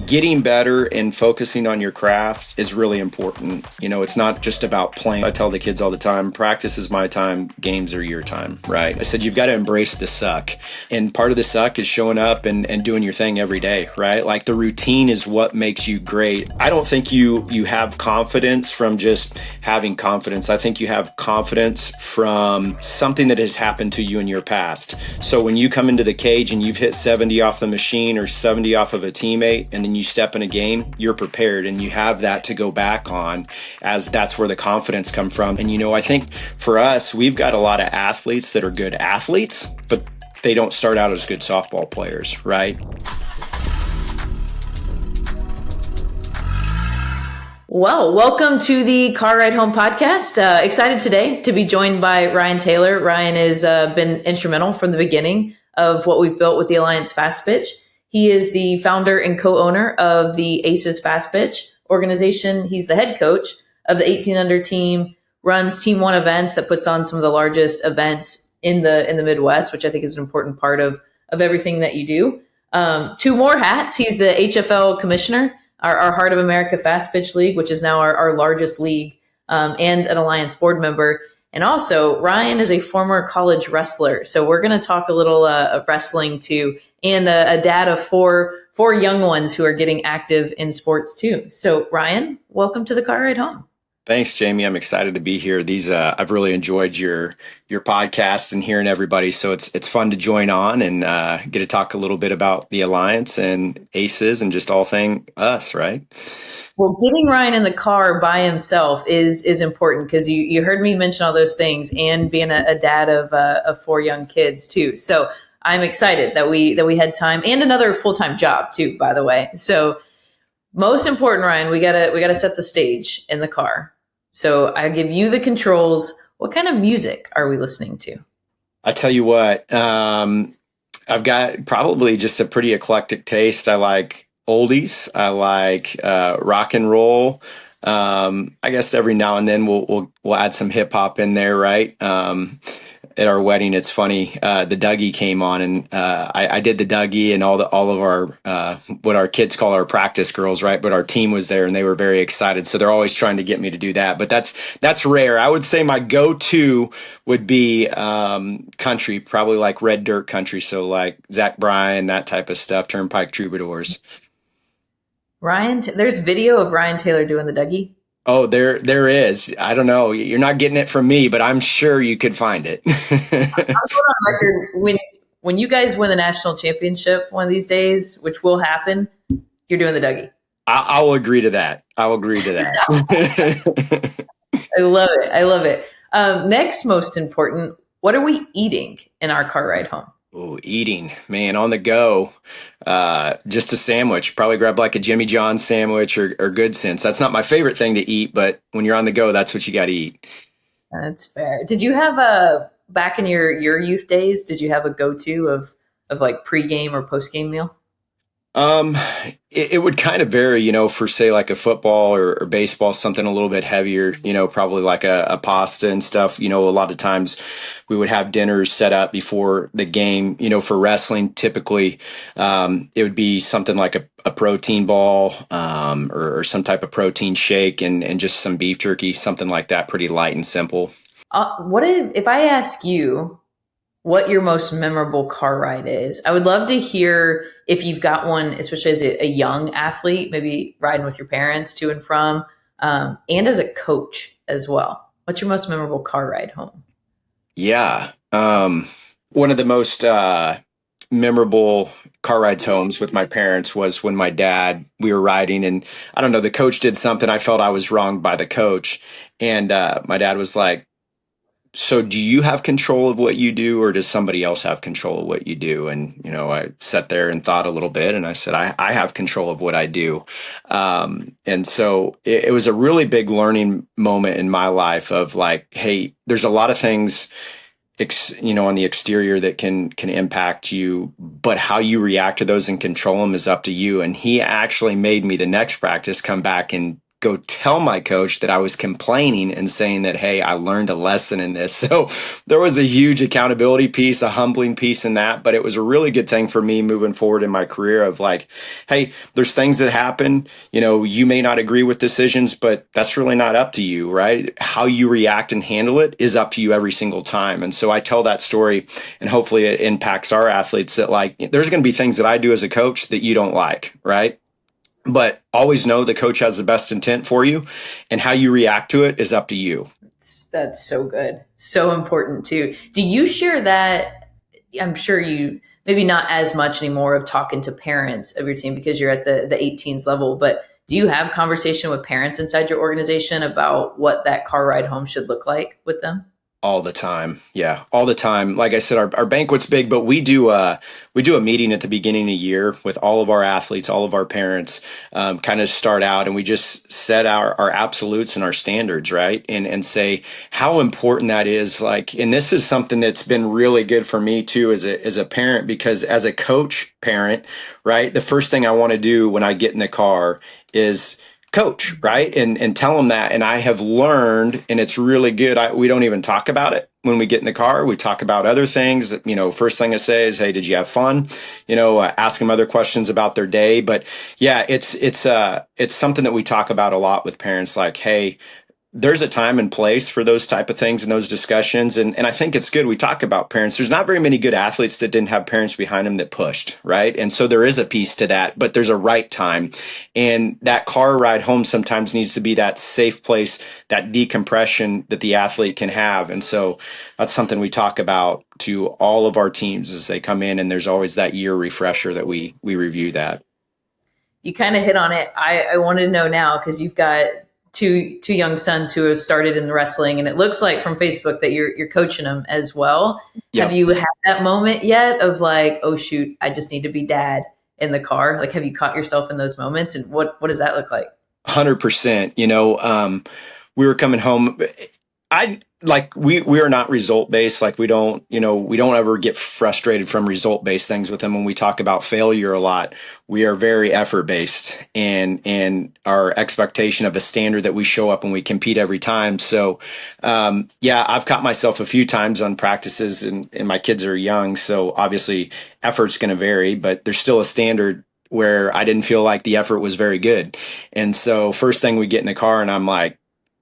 getting better and focusing on your craft is really important. It's not just about playing. I tell the kids all the time, practice is my time, games are your time, right? I said, you've got to embrace the suck. And part of the suck is showing up and doing your thing every day, right? Like the routine is what makes you great. I don't think you have confidence from just having confidence. I think you have confidence from something that has happened to you in your past. So when you come into the cage and you've hit 70 off the machine or 70 off of a teammate, and then you step in a game, you're prepared and you have that to go back on, as that's where the confidence come from. And I think for us, we've got a lot of athletes that are good athletes, but they don't start out as good softball players, right? Well, welcome to the Car Ride Home podcast. Excited today to be joined by Ryan Taylor. Ryan has been instrumental from the beginning of what we've built with the Aces Fastpitch. He is the founder and co-owner of the Aces Fastpitch organization. He's the head coach of the 18 under team, runs Team One events that puts on some of the largest events in the Midwest, which I think is an important part of everything that you do. Two more hats. He's the HFL commissioner, our Heart of America Fast Pitch League, which is now our largest league, and an Alliance board member. And also, Ryan is a former college wrestler. So we're going to talk a little of wrestling too, and a dad of four young ones who are getting active in sports too. So Ryan, welcome to the Car Ride Home. Thanks, Jamie. I'm excited to be here. I've really enjoyed your podcast and hearing everybody. So it's fun to join on and get to talk a little bit about the Alliance and Aces and just all thing us, right? Well, getting Ryan in the car by himself is important because you heard me mention all those things, and being a dad of four young kids too. So I'm excited that we had time, and another full-time job too, by the way. So most important, Ryan, we gotta set the stage in the car. So I give you the controls. What kind of music are we listening to? I tell you what, I've got probably just a pretty eclectic taste. I like oldies. I like rock and roll. I guess every now and then we'll add some hip hop in there, right? At our wedding, it's funny. The Dougie came on, and I did the Dougie, and all of our what our kids call our practice girls, right? But our team was there, and they were very excited. So they're always trying to get me to do that, but that's rare. I would say my go-to would be country, probably like red dirt country, so like Zach Bryan, that type of stuff, Turnpike Troubadours. Ryan, there's video of Ryan Taylor doing the Dougie. Oh, there is. I don't know. You're not getting it from me, but I'm sure you could find it. I'll go on record, when you guys win the national championship one of these days, which will happen, you're doing the Dougie. I will agree to that. I will agree to that. I love it. Next, most important, what are we eating in our car ride home? Oh, eating, man, on the go. Just a sandwich. Probably grab like a Jimmy John's sandwich or Good Sense. That's not my favorite thing to eat, but when you're on the go, that's what you got to eat. That's fair. Did you have back in your youth days, did you have a go-to of like pregame or postgame meal? It would kind of vary, for say like a football or baseball, something a little bit heavier, probably like a pasta and stuff. A lot of times we would have dinners set up before the game. For wrestling, typically, it would be something like a protein ball, or some type of protein shake and just some beef jerky, something like that, pretty light and simple. What if I ask you what your most memorable car ride is? I would love to hear if you've got one, especially as a young athlete, maybe riding with your parents to and from, and as a coach as well. What's your most memorable car ride home? Yeah. One of the most memorable car rides homes with my parents was when we were riding, and I don't know, the coach did something. I felt I was wronged by the coach. And my dad was like, so do you have control of what you do, or does somebody else have control of what you do? And, I sat there and thought a little bit, and I said, I have control of what I do. And so it was a really big learning moment in my life of like, hey, there's a lot of things, on the exterior that can impact you, but how you react to those and control them is up to you. And he actually made me the next practice come back and go tell my coach that I was complaining and saying that, hey, I learned a lesson in this. So there was a huge accountability piece, a humbling piece in that, but it was a really good thing for me moving forward in my career of like, hey, there's things that happen, you may not agree with decisions, but that's really not up to you, right? How you react and handle it is up to you every single time. And so I tell that story, and hopefully it impacts our athletes that like, there's going to be things that I do as a coach that you don't like, right? But always know the coach has the best intent for you, and how you react to it is up to you. That's so good. So important too. Do you share that? I'm sure you maybe not as much anymore of talking to parents of your team because you're at the 18s level, but do you have conversation with parents inside your organization about what that car ride home should look like with them? All the time. Yeah, all the time. Like I said, our banquet's big, but we do a meeting at the beginning of the year with all of our athletes, all of our parents, kind of start out, and we just set our absolutes and our standards, right? And say how important that is. Like, and this is something that's been really good for me too as a parent, because as a coach parent, right, the first thing I want to do when I get in the car is coach, right? And tell them that. And I have learned, and it's really good. We don't even talk about it when we get in the car. We talk about other things. First thing I say is, hey, did you have fun? Ask them other questions about their day. But yeah, it's something that we talk about a lot with parents. Like, hey, there's a time and place for those type of things and those discussions. And I think it's good. We talk about parents. There's not very many good athletes that didn't have parents behind them that pushed, right? And so there is a piece to that, but there's a right time. And that car ride home sometimes needs to be that safe place, that decompression that the athlete can have. And so that's something we talk about to all of our teams as they come in. And there's always that year refresher that we review that. You kind of hit on it. I want to know now, because you've got two young sons who have started in the wrestling, and it looks like from Facebook that you're coaching them as well. Yep. Have you had that moment yet of like, oh shoot, I just need to be dad in the car? Like, have you caught yourself in those moments, and what does that look like? 100%. We were coming home. We are not result based. Like we don't ever get frustrated from result based things with them. When we talk about failure a lot, we are very effort based, and our expectation of a standard that we show up and we compete every time. So, I've caught myself a few times on practices, and my kids are young. So obviously effort's going to vary, but there's still a standard where I didn't feel like the effort was very good. And so first thing we get in the car and I'm like,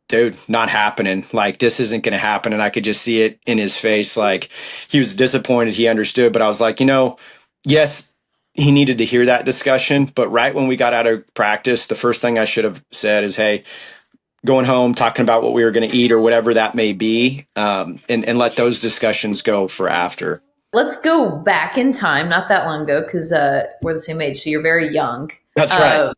dude, not happening. Like, this isn't going to happen. And I could just see it in his face. Like, he was disappointed. He understood. But I was like, yes, he needed to hear that discussion. But right when we got out of practice, the first thing I should have said is, hey, going home, talking about what we were going to eat or whatever that may be, and let those discussions go for after. Let's go back in time, not that long ago, because we're the same age. So you're very young. That's right.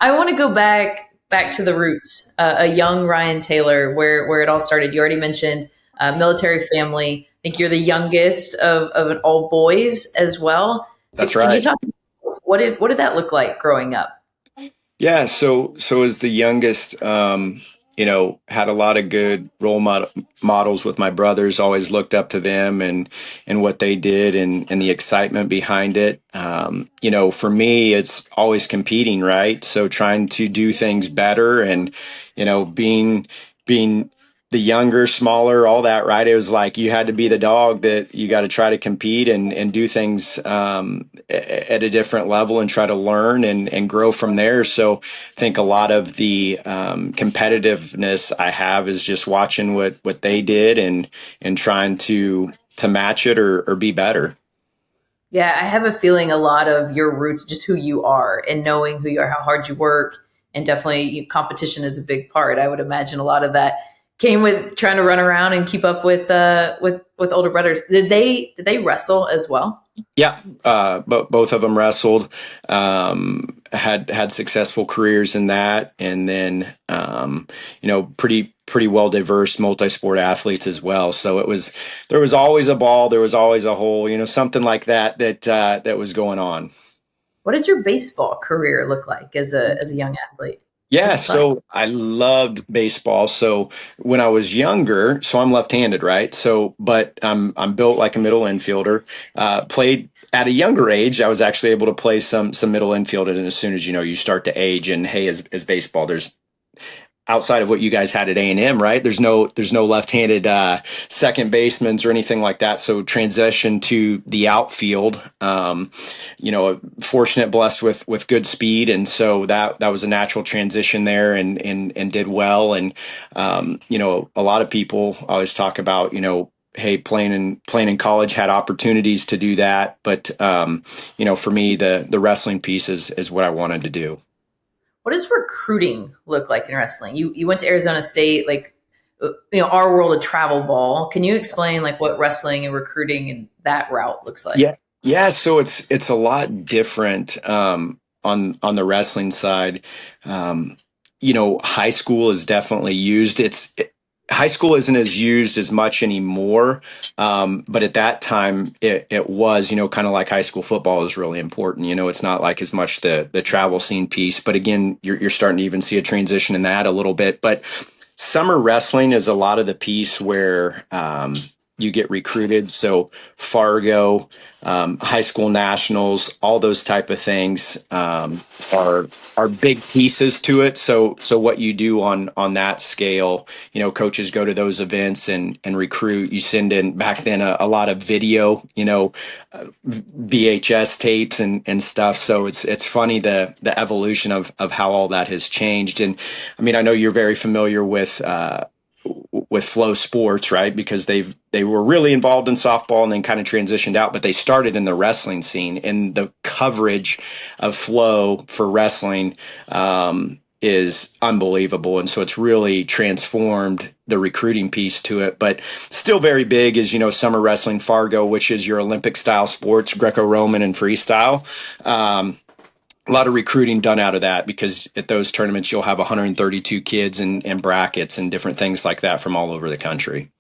I want to go back to the roots, a young Ryan Taylor, where it all started. You already mentioned military family. I think you're the youngest of an all boys as well. So that's right. Can you talk, what did that look like growing up? Yeah. So as the youngest, had a lot of good role models with my brothers, always looked up to them and what they did and the excitement behind it. For me, it's always competing, right? So trying to do things better and, being the younger, smaller, all that, right? It was like you had to be the dog that you got to try to compete and do things at a different level and try to learn and grow from there. So I think a lot of the competitiveness I have is just watching what they did and trying to match it or be better. Yeah, I have a feeling a lot of your roots, just who you are and knowing who you are, how hard you work, and definitely competition is a big part. I would imagine a lot of that came with trying to run around and keep up with older brothers. Did they wrestle as well? Yeah, both of them wrestled, had successful careers in that, and then pretty well diverse multi-sport athletes as well. So there was always a ball, there was always a hole, something like that was going on. What did your baseball career look like as a young athlete? Yeah, so I loved baseball. So when I was younger, so I'm left-handed, right? So, but I'm built like a middle infielder. Played at a younger age, I was actually able to play some middle infield. And as soon as, you start to age, and hey, as baseball, there's outside of what you guys had at A&M, right? There's no left-handed second basemen or anything like that. So transition to the outfield, fortunate, blessed with good speed. And so that was a natural transition there, and did well. And, a lot of people always talk about, hey, playing in college, had opportunities to do that. But, for me, the wrestling piece is what I wanted to do. What does recruiting look like in wrestling? You went to Arizona State, our world of travel ball. Can you explain what wrestling and recruiting and that route looks like? Yeah. So it's a lot different on the wrestling side. High school is definitely used. High school isn't as used as much anymore. But at that time it was, kind of like high school football is really important. It's not like as much the travel scene piece, but again, you're starting to even see a transition in that a little bit. But summer wrestling is a lot of the piece where, you get recruited. So Fargo, high school nationals, all those type of things, are big pieces to it. So what you do on that scale, coaches go to those events and recruit. You send in, back then, a lot of video, VHS tapes and stuff. So it's funny the evolution of how all that has changed. And I mean, I know you're very familiar with Flow Sports, right? Because they were really involved in softball and then kind of transitioned out, but they started in the wrestling scene, and the coverage of Flow for wrestling is unbelievable. And so it's really transformed the recruiting piece to it. But still very big is, summer wrestling, Fargo, which is your Olympic style sports, Greco-Roman and freestyle. A lot of recruiting done out of that, because at those tournaments, you'll have 132 kids and brackets and different things like that from all over the country.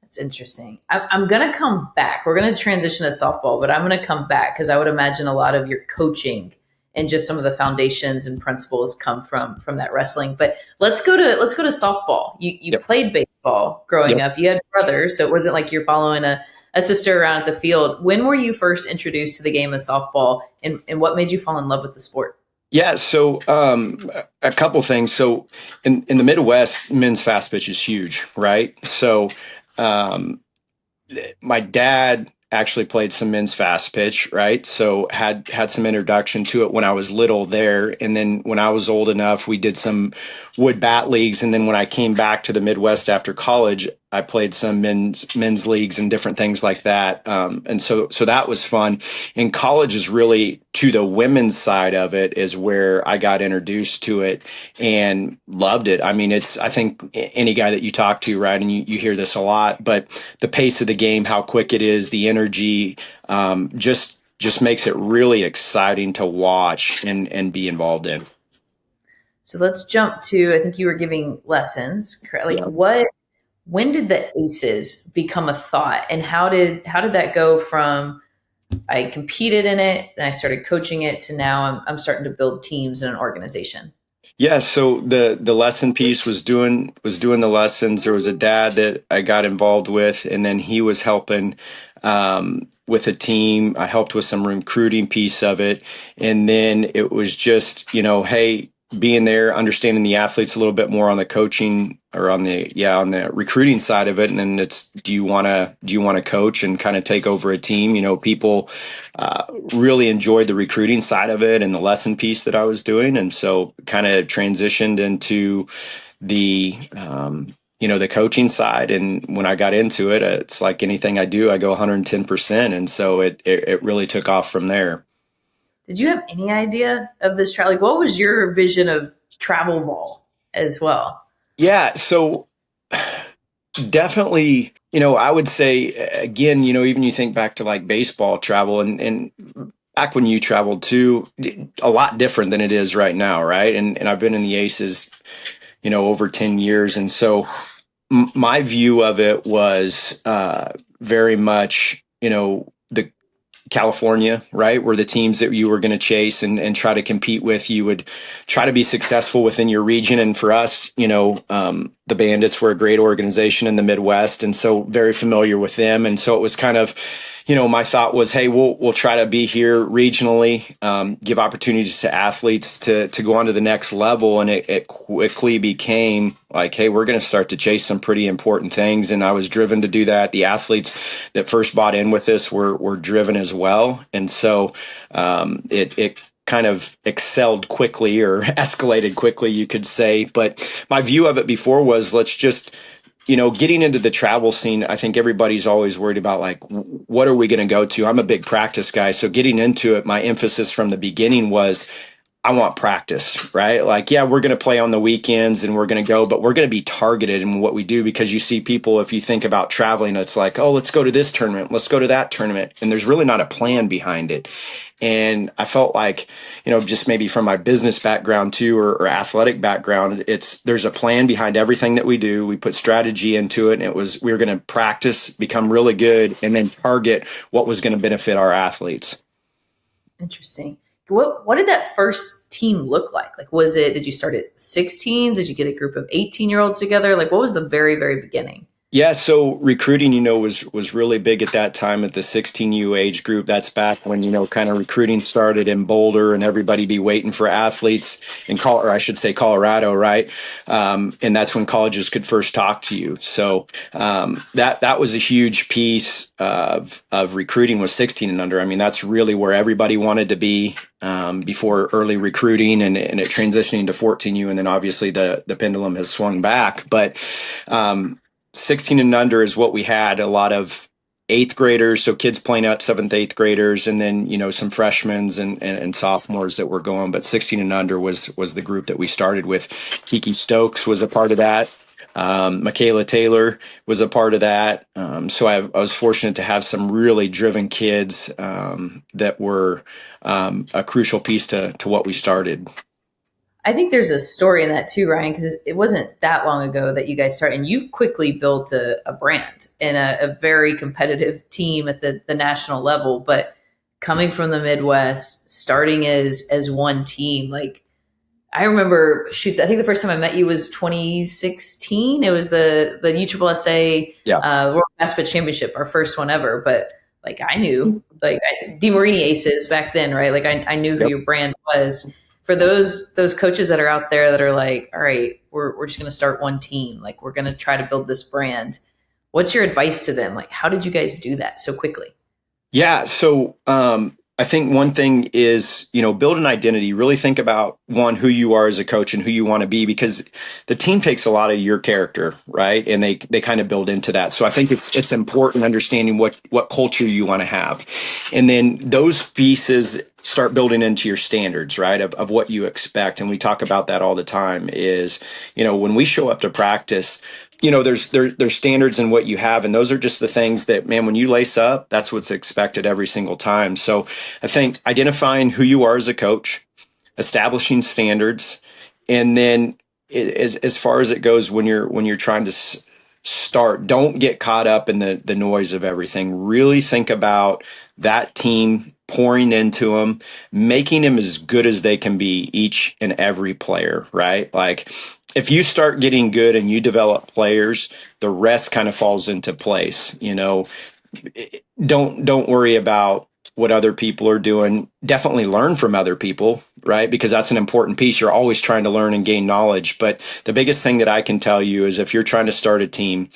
That's interesting. I'm going to come back. We're going to transition to softball, but I'm going to come back because I would imagine a lot of your coaching and just some of the foundations and principles come from that wrestling. But let's go to softball. You Yep. played baseball growing up. You had brothers, so it wasn't like you're following a sister around at the field. When were you first introduced to the game of softball, and what made you fall in love with the sport? Yeah, so a couple things. So in the Midwest, men's fast pitch is huge, right? So my dad actually played some men's fast pitch, right? So had some introduction to it when I was little there. And then when I was old enough, we did some wood bat leagues. And then when I came back to the Midwest after college, I played some men's leagues and different things like that. And so that was fun. And college is really, to the women's side of it, is where I got introduced to it and loved it. I mean, I think any guy that you talk to, right, and you hear this a lot, but the pace of the game, how quick it is, the energy, just makes it really exciting to watch and be involved in. So let's jump to, I think you were giving lessons. When did the Aces become a thought, and how did that go from I competed in it, then I started coaching it, to now I'm starting to build teams in an organization? Yeah, so the lesson piece was doing the lessons. There was a dad that I got involved with, and then he was helping with a team. I helped with some recruiting piece of it, and then it was just, hey, being there, understanding the athletes a little bit more on the coaching, or on the recruiting side of it. And then it's, do you want to coach and kind of take over a team? People really enjoyed the recruiting side of it and the lesson piece that I was doing. And so kind of transitioned into the coaching side. And when I got into it, it's like anything I do, I go 110%. And so it really took off from there. Did you have any idea of this travel? What was your vision of travel ball as well? Yeah, so definitely, I would say, again, even you think back to like baseball travel, and back when you traveled too, a lot different than it is right now, right? And I've been in the Aces, over 10 years. And so my view of it was very much, the California, right? Were the teams that you were going to chase and try to compete with. You would try to be successful within your region. And for us, the Bandits were a great organization in the Midwest. And so very familiar with them. And so it was kind of, my thought was, hey, we'll try to be here regionally, give opportunities to athletes to go on to the next level. And it quickly became like, hey, we're going to start to chase some pretty important things. And I was driven to do that. The athletes that first bought in with this were driven as well. And so it kind of excelled quickly, or escalated quickly, you could say. But my view of it before was, let's just, getting into the travel scene, I think everybody's always worried about, like, what are we going to go to? I'm a big practice guy. So getting into it, my emphasis from the beginning was, I want practice, right? Like, yeah, we're going to play on the weekends and we're going to go, but we're going to be targeted in what we do, because you see people, if you think about traveling, it's like, oh, let's go to this tournament, let's go to that tournament. And there's really not a plan behind it. And I felt like, just maybe from my business background too, or athletic background, there's a plan behind everything that we do. We put strategy into it, and we were going to practice, become really good, and then target what was going to benefit our athletes. Interesting. What did that first team look like? Like, did you start at 16s? Did you get a group of 18-year-olds together? Like, what was the very, very beginning? Yeah, so recruiting, was really big at that time, at the 16U age group. That's back when, kind of recruiting started in Boulder, and everybody be waiting for athletes in Colorado, right? And that's when colleges could first talk to you. So that was a huge piece of recruiting, was 16 and under. I mean, that's really where everybody wanted to be before early recruiting, and it transitioning to 14U, and then obviously the pendulum has swung back. But 16 and under is what we had. A lot of eighth graders, so kids playing out, seventh, eighth graders, and then some freshmen and sophomores that were going. But 16 and under was the group that we started with. Kiki Stokes was a part of that. Michaela Taylor was a part of that. So I was fortunate to have some really driven kids that were a crucial piece to what we started. I think there's a story in that too, Ryan, because it wasn't that long ago that you guys started, and you've quickly built a brand and a very competitive team at the national level. But coming from the Midwest, starting as one team, like, I remember, I think the first time I met you was 2016. It was the USSSA World Fastpitch Championship, our first one ever. But like, I knew, like, DeMarini Aces back then, right? Like, I knew who your brand was. For those coaches that are out there that are like, all right, we're just going to start one team. Like, we're going to try to build this brand. What's your advice to them? Like, how did you guys do that so quickly? Yeah. So, I think one thing is, build an identity. Really think about, one, who you are as a coach and who you want to be, because the team takes a lot of your character, right? And they kind of build into that. So I think it's important understanding what culture you want to have. And then those pieces start building into your standards, right? Of what you expect. And we talk about that all the time is, when we show up to practice, there's standards in what you have. And those are just the things that, man, when you lace up, that's what's expected every single time. So I think identifying who you are as a coach, establishing standards, and then as far as it goes, when you're trying to start, don't get caught up in the noise of everything. Really think about that team, pouring into them, making them as good as they can be, each and every player, right? Like, if you start getting good and you develop players, the rest kind of falls into place. Don't worry about what other people are doing. Definitely learn from other people, right? Because that's an important piece. You're always trying to learn and gain knowledge. But the biggest thing that I can tell you is, if you're trying to start a team,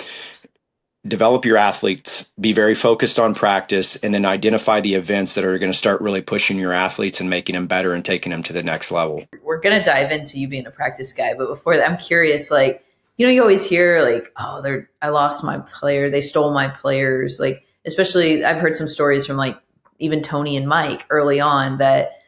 develop your athletes, be very focused on practice, and then identify the events that are going to start really pushing your athletes and making them better and taking them to the next level. We're going to dive into you being a practice guy. But before that, I'm curious, like, you always hear like, oh, I lost my player. They stole my players. Like, especially I've heard some stories from like even Tony and Mike early on, that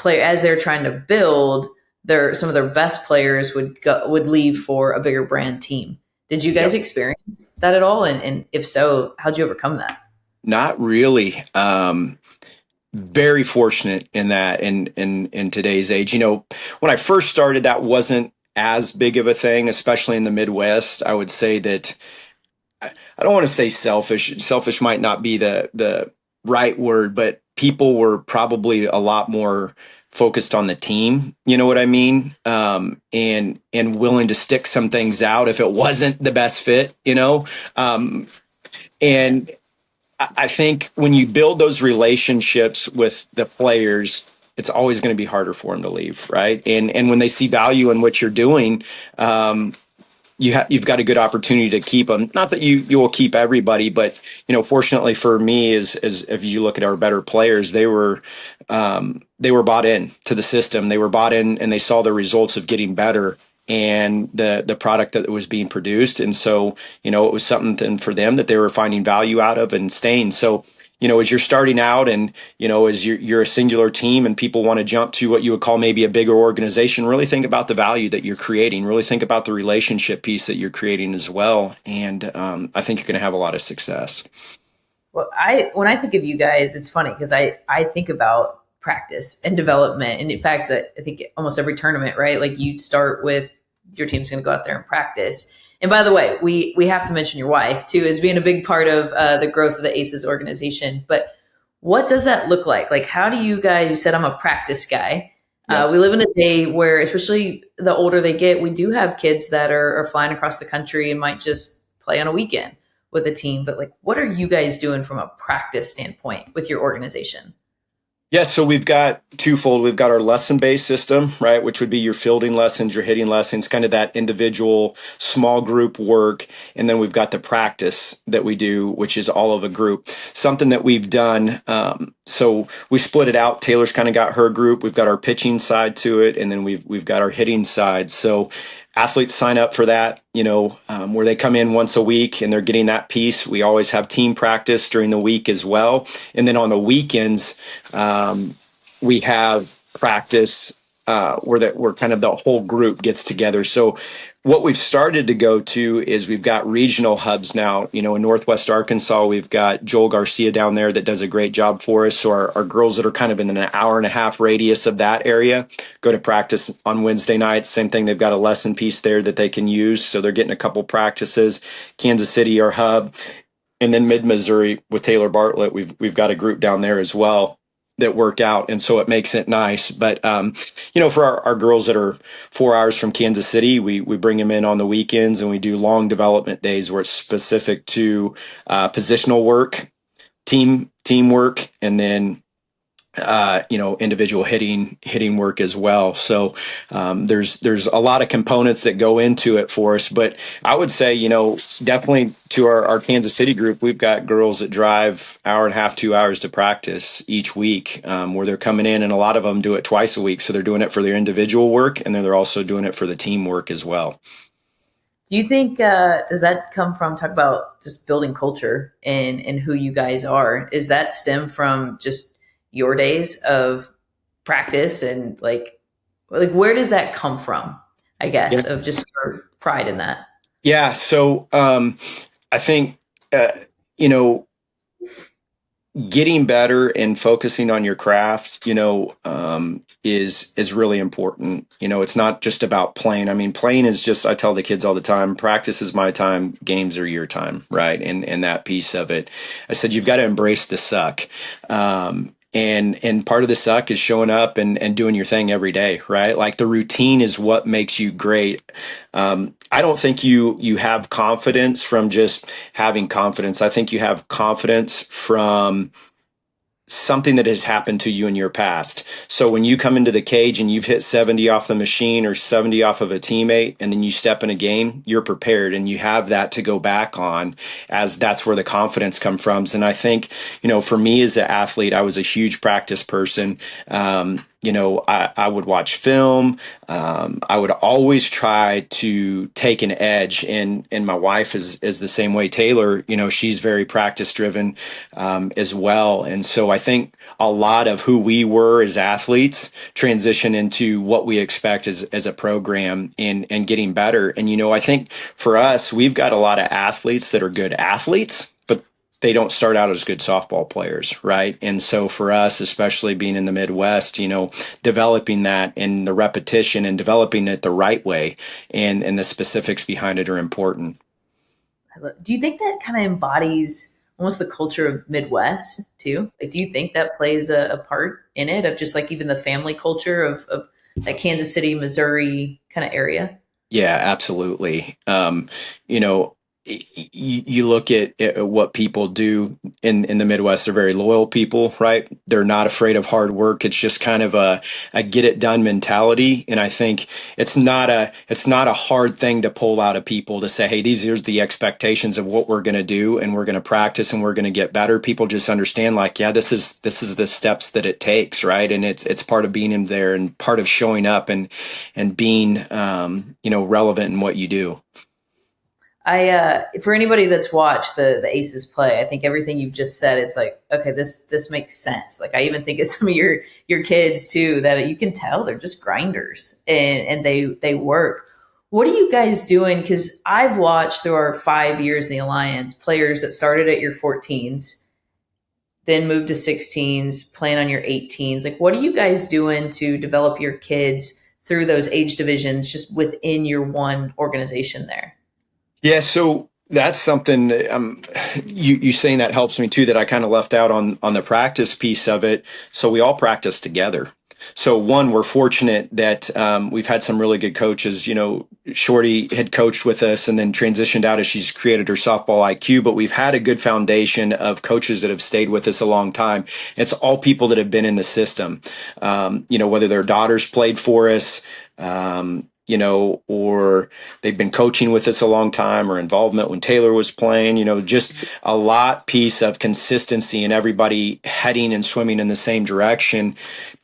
as they're trying to build, some of their best players would leave for a bigger brand team. Did you guys experience that at all? And if so, how'd you overcome that? Not really. Very fortunate in that in today's age. When I first started, that wasn't as big of a thing, especially in the Midwest. I would say that I don't want to say selfish. Selfish might not be the right word, but people were probably a lot more focused on the team, you know what I mean? And willing to stick some things out if it wasn't the best fit, and I think when you build those relationships with the players, it's always going to be harder for them to leave, right? And when they see value in what you're doing, um, you've got a good opportunity to keep them. Not that you will keep everybody, but fortunately for me, is if you look at our better players, they were bought in to the system. They were bought in, and they saw the results of getting better and the product that was being produced. And so it was something for them that they were finding value out of and staying. So as you're starting out and, as you're a singular team and people want to jump to what you would call maybe a bigger organization, really think about the value that you're creating, really think about the relationship piece that you're creating as well. And I think you're going to have a lot of success. Well, when I think of you guys, it's funny because I think about practice and development. And in fact, I think almost every tournament, right? Like you start with your team's going to go out there and practice. And by the way, we have to mention your wife too as being a big part of the growth of the Aces organization. But what does that look like? Like, how do you guys? You said I'm a practice guy. Yep. We live in a day where, especially the older they get, we do have kids that are flying across the country and might just play on a weekend with a team. But like, what are you guys doing from a practice standpoint with your organization? Yeah, so we've got twofold. We've got our lesson-based system, right, which would be your fielding lessons, your hitting lessons, kind of that individual small group work. And then we've got the practice that we do, which is all of a group. Something that we've done, so we split it out. Taylor's kind of got her group. We've got our pitching side to it, and then we've got our hitting side. So athletes sign up for that, where they come in once a week and they're getting that piece. We always have team practice during the week as well. And then on the weekends, we have practice where kind of the whole group gets together. So what we've started to go to is we've got regional hubs now. In Northwest Arkansas, we've got Joel Garcia down there that does a great job for us. So our girls that are kind of in an hour and a half radius of that area go to practice on Wednesday nights. Same thing, they've got a lesson piece there that they can use. So they're getting a couple practices. Kansas City, our hub. And then mid-Missouri with Taylor Bartlett, we've got a group down there as well that work out. And so it makes it nice. But, for our girls that are 4 hours from Kansas City, we bring them in on the weekends and we do long development days where it's specific to positional work, teamwork, and then individual hitting work as well. So there's a lot of components that go into it for us. But I would say, definitely to our Kansas City group, we've got girls that drive hour and a half, 2 hours to practice each week, where they're coming in, and a lot of them do it twice a week. So they're doing it for their individual work, and then they're also doing it for the teamwork as well. Do you think does that come from talk about just building culture and who you guys are? Is that stem from just your days of practice and like where does that come from? I guess Yeah. of just your pride in that. Yeah. So I think you know getting better and focusing on your craft, is really important. It's not just about playing. I mean, playing is just, I tell the kids all the time, practice is my time, games are your time, right? And that piece of it. I said, you've got to embrace the suck. And part of the suck is showing up and doing your thing every day, right? Like the routine is what makes you great. I don't think you have confidence from just having confidence. I think you have confidence from something that has happened to you in your past. So when you come into the cage and you've hit 70 off the machine or 70 off of a teammate, and then you step in a game, you're prepared and you have that to go back on, as that's where the confidence comes from. And I think, for me as an athlete, I was a huge practice person. I would watch film. I would always try to take an edge, and my wife is the same way. Taylor, she's very practice driven, as well. And so I think a lot of who we were as athletes transition into what we expect as a program and getting better. And, I think for us, we've got a lot of athletes that are good athletes, but they don't start out as good softball players, right? And so for us, especially being in the Midwest, developing that and the repetition and developing it the right way and the specifics behind it are important. Do you think that kind of embodies almost the culture of Midwest too? Like, do you think that plays a part in it of just like even the family culture of that Kansas City, Missouri kind of area? Yeah, absolutely. you look at what people do in the Midwest. They're very loyal people, right? They're not afraid of hard work. It's just kind of a get it done mentality. And I think it's not a hard thing to pull out of people to say, hey, these are the expectations of what we're going to do, and we're going to practice, and we're going to get better. People just understand, like, yeah, this is the steps that it takes, right? And it's part of being in there and part of showing up and being relevant in what you do. For anybody that's watched the Aces play, I think everything you've just said, it's like, okay, this makes sense. Like, I even think of some of your kids too, that you can tell they're just grinders, and they work. What are you guys doing? Because I've watched through our 5 years in the Alliance players that started at your 14s, then moved to 16s, playing on your 18s. Like, what are you guys doing to develop your kids through those age divisions just within your one organization there? Yeah, so that's something you saying that helps me too, that I kind of left out on the practice piece of it. So we all practice together. So one, we're fortunate that we've had some really good coaches. Shorty had coached with us and then transitioned out as she's created her softball IQ, but we've had a good foundation of coaches that have stayed with us a long time. It's all people that have been in the system, whether their daughters played for us, or they've been coaching with us a long time, or involvement when Taylor was playing, just a lot piece of consistency and everybody heading and swimming in the same direction.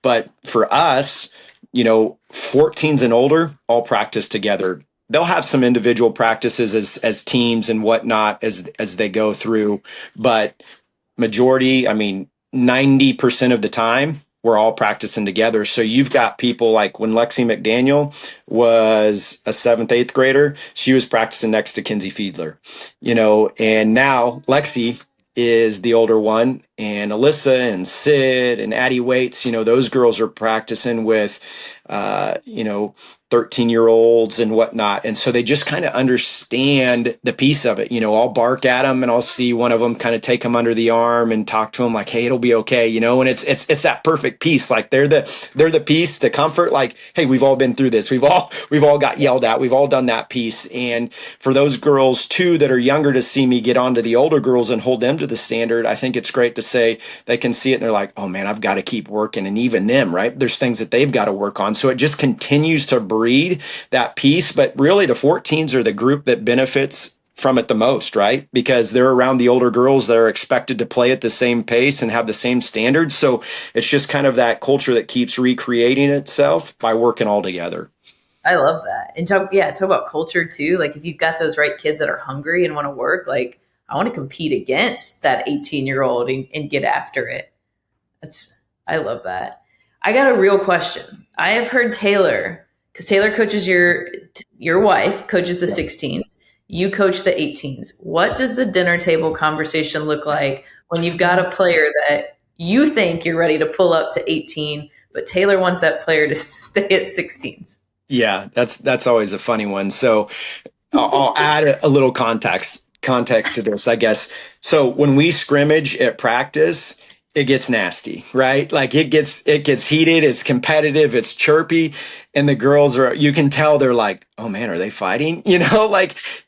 But for us, 14s and older all practice together. They'll have some individual practices as teams and whatnot as they go through, but majority, 90% of the time, we're all practicing together. So you've got people like when Lexi McDaniel was a 7th, 8th grader, she was practicing next to Kinsey Fiedler, and now Lexi is the older one, and Alyssa and Sid and Addie Waits, those girls are practicing with, 13-year-olds and whatnot. And so they just kind of understand the piece of it. I'll bark at them and I'll see one of them kind of take them under the arm and talk to them like, hey, it'll be okay. And it's that perfect piece. Like they're the piece to comfort, like, hey, we've all been through this. We've all got yelled at. We've all done that piece. And for those girls too, that are younger, to see me get on to the older girls and hold them to the standard, I think it's great to say they can see it and they're like, oh man, I've got to keep working. And even them, right? There's things that they've got to work on. So it just continues to breed that piece. But really the 14s are the group that benefits from it the most, right? Because they're around the older girls that are expected to play at the same pace and have the same standards. So it's just kind of that culture that keeps recreating itself by working all together. I love that. And talk about culture too. Like, if you've got those right kids that are hungry and want to work, like, I want to compete against that 18-year-old and get after it. I love that. I got a real question. I have heard Taylor, because Taylor coaches your wife, coaches the 16s. You coach the 18s. What does the dinner table conversation look like when you've got a player that you think you're ready to pull up to 18, but Taylor wants that player to stay at 16s? Yeah, that's always a funny one. So I'll add a little context to this, I guess. So when we scrimmage at practice, it gets nasty, right? Like it gets heated, it's competitive, it's chirpy, and the girls you can tell they're like, oh man, are they fighting?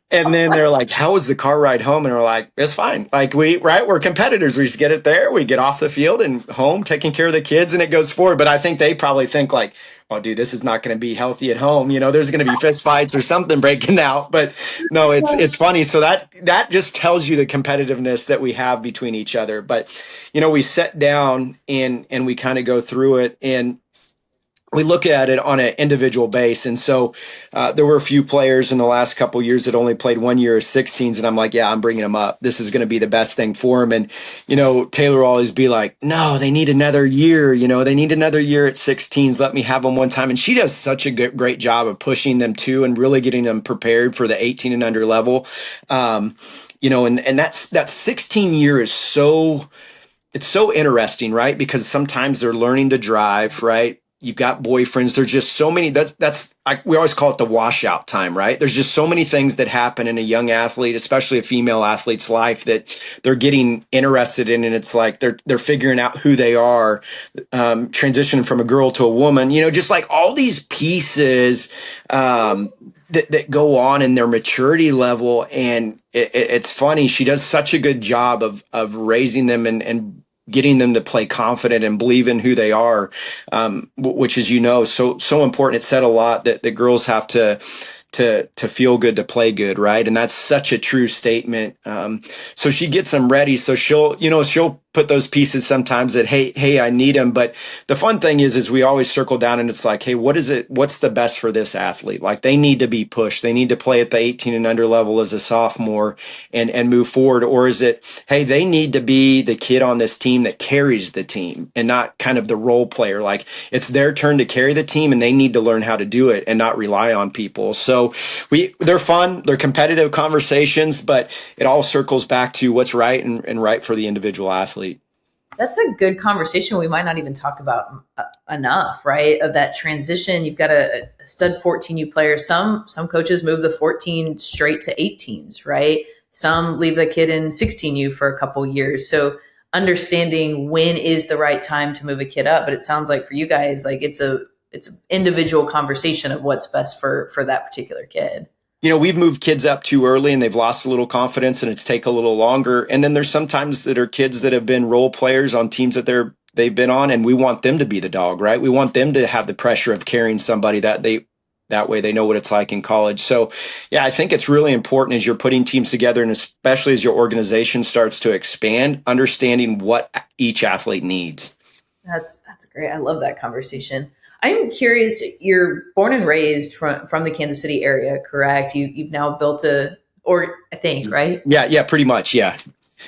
And then they're like, how was the car ride home? And we're like, it's fine. Like we're competitors. We just get it there. We get off the field and home, taking care of the kids, and it goes forward. But I think they probably think like, oh dude, this is not going to be healthy at home. There's going to be fist fights or something breaking out. But no, it's funny. So that just tells you the competitiveness that we have between each other. But, we sit down and we kind of go through it, and we look at it on an individual base. And so there were a few players in the last couple of years that only played 1 year of 16s. And I'm like, yeah, I'm bringing them up. This is going to be the best thing for them. And, Taylor will always be like, no, they need another year. They need another year at 16s. Let me have them one time. And she does such a great job of pushing them too and really getting them prepared for the 18 and under level. And that 16 year is it's so interesting, right? Because sometimes they're learning to drive, right? You've got boyfriends. There's just so many. We always call it the washout time, right? There's just so many things that happen in a young athlete, especially a female athlete's life, that they're getting interested in, and it's like they're figuring out who they are, transitioning from a girl to a woman. Just like all these pieces that go on in their maturity level. And it's funny. She does such a good job of raising them and getting them to play confident and believe in who they are, which is, so important. It said a lot that the girls have to feel good, to play good, right? And that's such a true statement. So she gets them ready. So she'll put those pieces sometimes that, hey, I need them. But the fun thing is we always circle down and it's like, hey, what's the best for this athlete? Like, they need to be pushed. They need to play at the 18 and under level as a sophomore and move forward. Or is it, hey, they need to be the kid on this team that carries the team and not kind of the role player. Like, it's their turn to carry the team and they need to learn how to do it and not rely on people. So they're fun, they're competitive conversations, but it all circles back to what's right and right for the individual athlete. That's a good conversation we might not even talk about enough, right? Of that transition. You've got a stud 14U player. Some coaches move the 14 straight to 18s, right? Some leave the kid in 16U for a couple years. So understanding when is the right time to move a kid up. But it sounds like for you guys, like it's an individual conversation of what's best for that particular kid. We've moved kids up too early and they've lost a little confidence and it's taken a little longer. And then there's sometimes that are kids that have been role players on teams that they've been on, and we want them to be the dog, right? We want them to have the pressure of carrying somebody that way they know what it's like in college. So yeah, I think it's really important as you're putting teams together, and especially as your organization starts to expand, understanding what each athlete needs. That's great. I love that conversation. I'm curious, you're born and raised from the Kansas City area, correct? You've now built I think, right? Yeah, pretty much, yeah.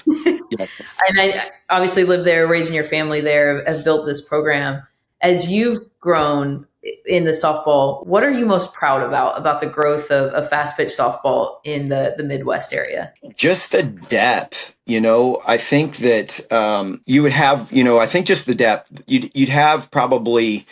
Yeah. And I obviously live there, raising your family there, have built this program. As you've grown in the softball, what are you most proud about the growth of fast pitch softball in the Midwest area? Just the depth. I think that you would have, I think just the depth. You'd have probably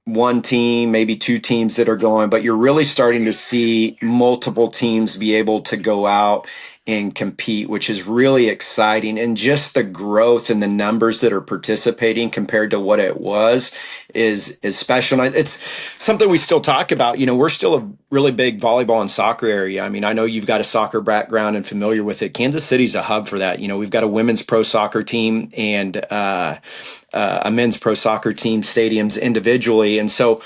one team, maybe two teams that are going, but you're really starting to see multiple teams be able to go out and compete, which is really exciting. And just the growth and the numbers that are participating compared to what it was is special. And it's something we still talk about. We're still a really big volleyball and soccer area. I mean, I know you've got a soccer background and familiar with it. Kansas City's a hub for that. We've got a women's pro soccer team and a men's pro soccer team, stadiums individually. And so,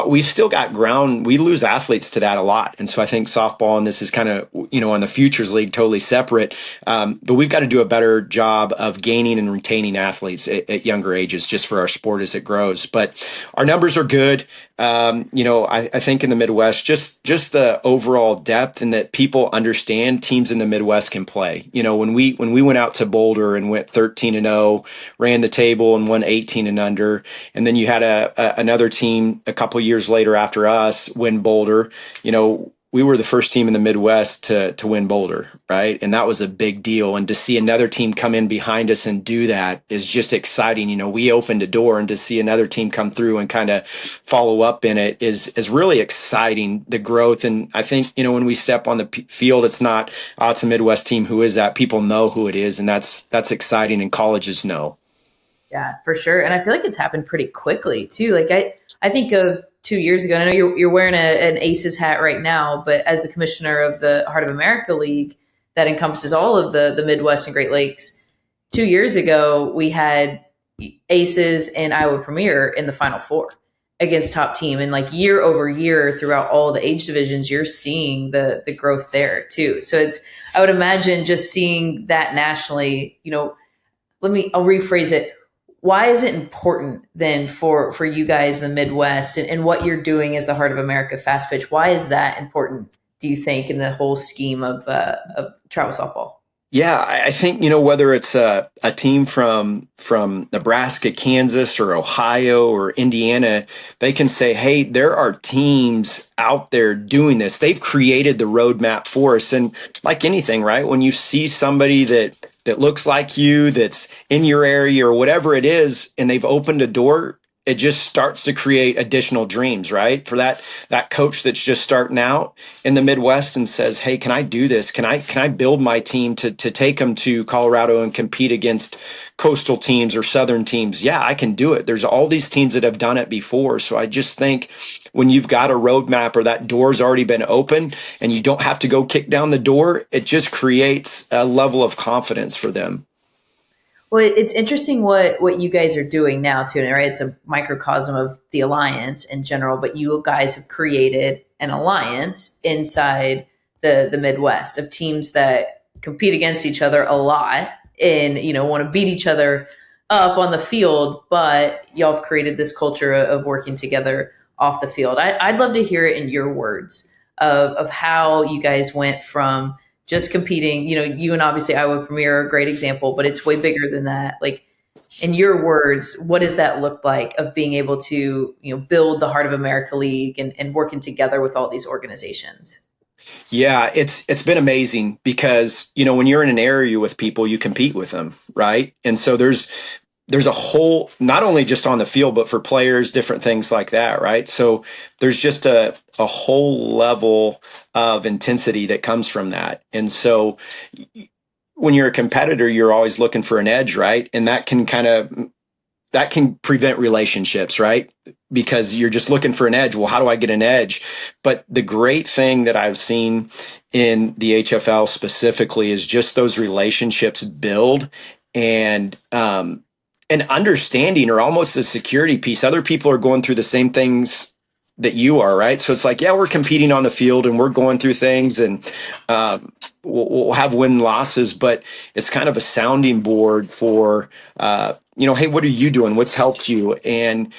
we've still got ground. We lose athletes to that a lot. And so I think softball, and this is kind of, on the Futures League, totally separate. But we've got to do a better job of gaining and retaining athletes at younger ages, just for our sport as it grows. But our numbers are good. I think in the Midwest, just the overall depth, and that people understand teams in the Midwest can play. When we went out to Boulder and went 13-0, ran the table and won 18 and under, and then you had another team a couple years later after us win Boulder. We were the first team in the Midwest to win Boulder, right? And that was a big deal. And to see another team come in behind us and do that is just exciting. We opened a door, and to see another team come through and kind of follow up in it is really exciting, the growth. And I think, when we step on the field, it's not, it's a Midwest team. Who is that? People know who it is. And that's exciting, and colleges know. Yeah, for sure. And I feel like it's happened pretty quickly too. Like I think of 2 years ago, and I know you're wearing an Aces hat right now, but as the commissioner of the Heart of America League that encompasses all of the Midwest and Great Lakes, 2 years ago, we had Aces and Iowa Premier in the Final Four against top team. And like year over year throughout all the age divisions, you're seeing the growth there too. So I would imagine just seeing that nationally, I'll rephrase it. Why is it important then for you guys in the Midwest and what you're doing as the Heart of America Fast Pitch? Why is that important, do you think, in the whole scheme of travel softball? Yeah, I think, whether it's a team from Nebraska, Kansas, or Ohio or Indiana, they can say, hey, there are teams out there doing this. They've created the roadmap for us. And like anything, right? When you see somebody that looks like you, that's in your area or whatever it is, and they've opened a door, it just starts to create additional dreams, right? For that coach that's just starting out in the Midwest and says, hey, can I do this? Can I build my team to take them to Colorado and compete against coastal teams or southern teams? Yeah, I can do it. There's all these teams that have done it before. So I just think when you've got a roadmap or that door's already been open and you don't have to go kick down the door, it just creates a level of confidence for them. Well, it's interesting what you guys are doing now too, right? It's a microcosm of the alliance in general, but you guys have created an alliance inside the Midwest of teams that compete against each other a lot and want to beat each other up on the field, but y'all have created this culture of working together off the field. I'd love to hear it in your words of how you guys went from just competing. You and obviously Iowa Premier are a great example, but it's way bigger than that. Like, in your words, what does that look like of being able to build the Heart of America League and working together with all these organizations? Yeah, it's been amazing because, when you're in an area with people, you compete with them, right? And so there's a whole, not only just on the field, but for players, different things like that, right? So there's just a whole level of intensity that comes from that. And so when you're a competitor, you're always looking for an edge, right? And that can prevent relationships, right? Because you're just looking for an edge. Well, how do I get an edge? But the great thing that I've seen in the HFL specifically is just those relationships build and an understanding, or almost a security piece. Other people are going through the same things that you are, right? So it's like, yeah, we're competing on the field and we're going through things, and we'll have win losses, but it's kind of a sounding board for, hey, what are you doing? What's helped you? And,